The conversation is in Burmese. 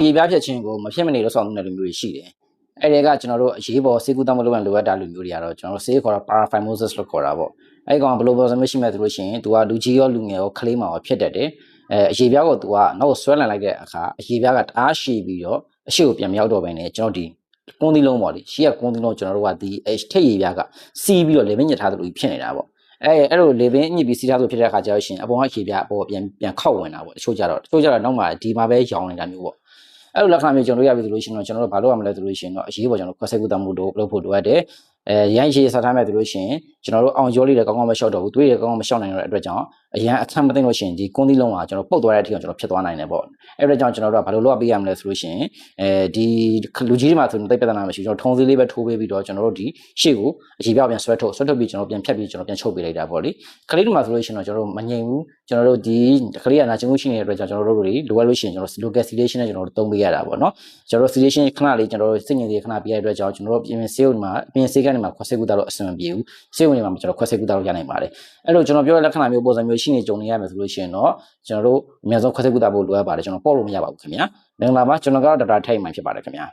ဒီပြဖြစ်ချင်းကိုမဖြစ်မနေလို့ဆောင်နေတဲ့လူမျိုးတွေရှိတယ်။အဲ့ဒီကကျွန်တော်တို့အရေးပေါ်ဆေးကုသမှုလုပ်ရလိုအပ်တာလူမျိုးတွေကတော့ကျွန်တော်တို့ဆေးခေါ်တာ paraphimosis လို့ခေါ်တာပေါ့။အဲ့ကောင်ဘယ်လိုပုံစံမျိုးရှိမဲ့သူလို့ရှိရင်သူကလူကြီးရောလူငယ်ရောကလေးမောင်ရောဖြစ်တတ်တယ်။အရေးပြားကိုသူကနောက်ဆွဲလန်လိုက်တဲ့အခါအရေးပြားကတအားရှည်ပြီးတော့အရှိကိုပြန်မရောက်တော့ဘဲနဲ့ကျွန်တော်ဒီကွန်းသီးလုံးပေါ့လေရှေ့ကကွန်းသီးလုံးကျွန်တော်တို့ကဒီထိတ်ရည်ပြားကစီးပြီးတော့လေမင်းညစ်ထားသလိုဖြစ်နေတာပေါ့။အဲ့လိုလေပင်ညစ်ပြီးစီးထားသလိုဖြစ်တဲ့အခါကျတော့ရှင်အပေါ်ကရေပြားအပေါ်ပြန်ခောက်ဝင်တာပေါ့တချို့ကြတော့နောက်မှဒီမှာပဲရောင်နေတာမျိုးပေါ့အဲ့လိုလက္ခဏာမျိုးကျွန်တော်တို့ရပြီဆိုလို့ရှိရင်တော့ကျွန်တော်တို့ဘာလို့ရမလဲဆိုလို့ရှိရင်တော့အရေးပေါ်ကျွန်တော်ခွဲစိတ်ကူတာမှုတို့လုပ်ဖို့လိုအပ်တယ်ရန်ရေးစားထားမဲ့ဆိုလို့ရှိရင်ကျွန်တော်တို့အောင်ကျော်လေးတွေကောင်းကောင်းမလျှော့တော့ဘူးတွေးရကောင်းကောင်းမလျှော့နိုင်တဲ့အတွက်ကြောင့်အရန်အခက်မသိလို့ရှိရင်ဒီကွန်းသီးလုံးကကျွန်တော်ပုတ်သွားတဲ့အထိကျွန်တော်ဖြစ်သွားနိုင်တယ်ပေါ့အဲ့အတွက်ကြောင့်ကျွန်တော်တို့ကဘာလို့လုပ်ပေးရမလဲဆိုလို့ရှိရင်ဒီလူကြီးတွေမှာဆိုရင်သိပြဿနာမရှိကျွန်တော်ထုံးစည်းလေးပဲထိုးပေးပြီးတော့ကျွန်တော်တို့ဒီရှေ့ကိုအကြီးပြောက်ပြန်ဆွဲထုတ်ပြီးကျွန်တော်ပြန်ဖြတ်ပြီးကျွန်တော်ပြန်ချုပ်ပေးလိုက်တာပေါ့လေကလေးတွေမှာဆိုလို့ရှိရင်တော့ကျွန်တော်တို့မငြိမ်ဘူးကျွန်တော်တို့ဒီကလေးကနာကျင်မှုရှိနေတဲ့အတွက်ကြောင့်ကျွန်တော်တို့တွေလိုအပ်လို့ရှိရင်ကျွန်တော် local sedation နဲ့ကျွန်တော်တို့သုံးပေးရတာပေါ့နော်ကျွန်တော်တို့ sedation ခဏလေးကျွန်တော်တို့စိတ်ငြိမ်စေခဏပြရတဲ့အတွက်ကြောင့်ကျွန်တော်တို့ပြင်ဆေးရုံမှာပြင်ဆေးကနေမှာခွဲစိတ်ကူတာတော့အဆင်မပြေဘူးဆေးရုံတွေမှာကျွန်တော်ခွဲစိတ်ကူတာတော့ရနိုင်ပါတယ်အဲ့လိုကျွန်တော်ပြောတဲ့လက္ခဏာမျိုးပုံစံမျိုးရှိနေကြုံနေရမယ်ဆိုလို့ရှိရင်တော့ကျွန်တော်တို့အများဆုံးခွဲစိတ်ကူတာဖို့လိုအပ်ပါတယ်ကျွန်တော်ပေါ့လို့မရပါဘူးခင်ဗျာမင်္ဂလာပါကျွန်တော်ကတော့ဒေါက်တာထိုက်မှန်ဖြစ်ပါတယ်ခင်ဗျာ